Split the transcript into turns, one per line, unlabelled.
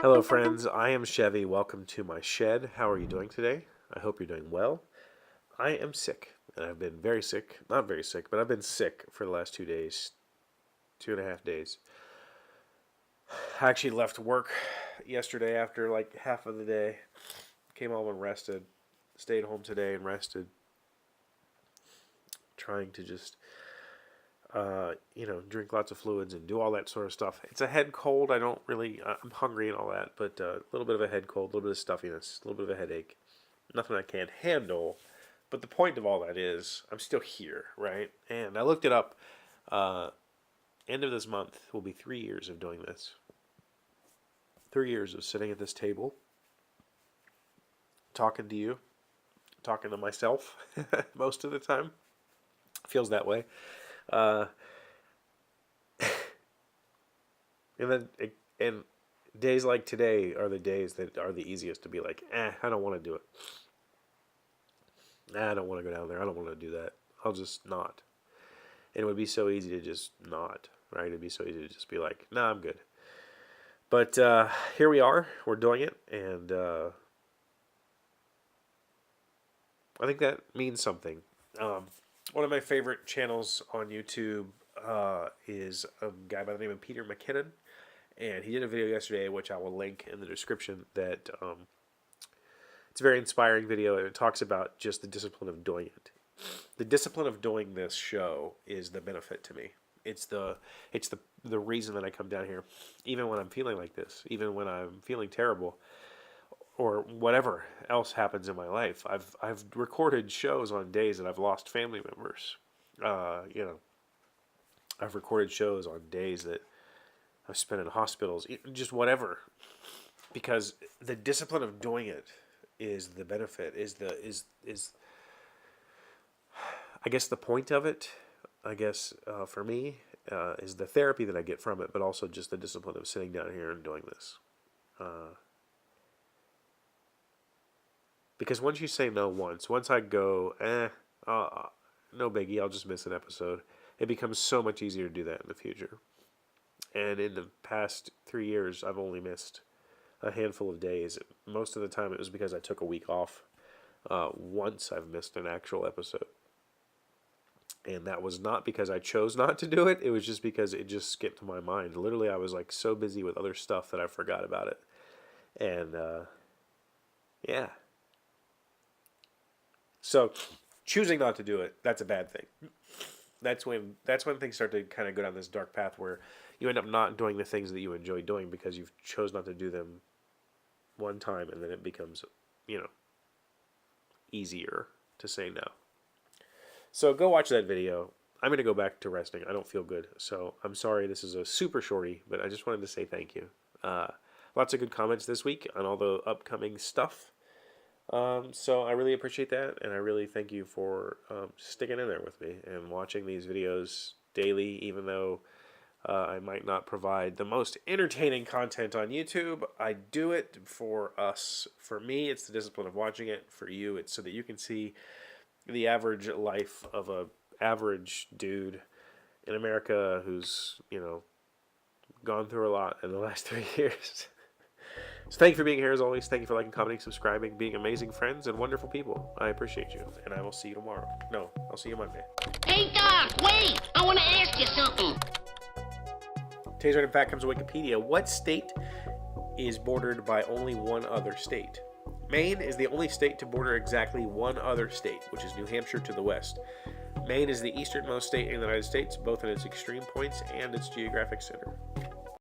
Hello friends, I am Chevee. Welcome to my shed. How are you doing today? I hope you're doing well. I am sick, and I've been very sick. Not very sick, but I've been sick for the last 2 days. 2.5 days. I actually left work yesterday after like half of the day. Came home and rested. Stayed home today and rested. Trying to just, drink lots of fluids and do all that sort of stuff. It's a head cold. I'm hungry and all that, but a little bit of a head cold, a little bit of stuffiness, a little bit of a headache. Nothing I can't handle. But the point of all that is, I'm still here, right? And I looked it up. End of this month will be 3 years of doing this. 3 years of sitting at this table, talking to you, talking to myself most of the time. Feels that way. And days like today are the days that are the easiest to be like, I don't want to do it. I don't want to go down there. I don't want to do that. I'll just not. And it would be so easy to just not, right? It'd be so easy to just be like, nah, I'm good. But here we are. We're doing it. And I think that means something. One of my favorite channels on YouTube is a guy by the name of McKinnon. And he did a video yesterday, which I will link in the description, that it's a very inspiring video, and it talks about just the discipline of doing it. The discipline of doing this show is the benefit to me. It's the reason that I come down here, even when I'm feeling like this, even when I'm feeling terrible, or whatever else happens in my life. I've recorded shows on days that I've lost family members. I've recorded shows on days that I've spent in hospitals, just whatever, because the discipline of doing it is the benefit, is I guess the point of it, I guess for me, is the therapy that I get from it, but also just the discipline of sitting down here and doing this. Because once you say no once I go, no biggie, I'll just miss an episode, it becomes so much easier to do that in the future. And in the past 3 years, I've only missed a handful of days. Most of the time it was because I took a week off. Once I've missed an actual episode. And that was not because I chose not to do it. It was just because it just skipped my mind. Literally, I was like so busy with other stuff that I forgot about it. And, yeah. So, choosing not to do it, that's a bad thing. That's when things start to kind of go down this dark path where you end up not doing the things that you enjoy doing because you've chose not to do them one time, and then it becomes, easier to say no. So go watch that video. I'm going to go back to resting. I don't feel good, so I'm sorry this is a super shorty, but I just wanted to say thank you. Lots of good comments this week on all the upcoming stuff. So I really appreciate that, and I really thank you for sticking in there with me and watching these videos daily, even though I might not provide the most entertaining content on YouTube. I do it for us. For me, it's the discipline of watching it. For you, it's so that you can see the average life of a average dude in America who's, gone through a lot in the last 3 years. So thank you for being here as always. Thank you for liking, commenting, subscribing, being amazing friends and wonderful people. I appreciate you, and I will see you tomorrow. No, I'll see you Monday.
Hey, Doc, wait! I want to ask you something.
Today's random fact comes from Wikipedia. What state is bordered by only one other state? Maine is the only state to border exactly one other state, which is New Hampshire to the west. Maine is the easternmost state in the United States, both in its extreme points and its geographic center.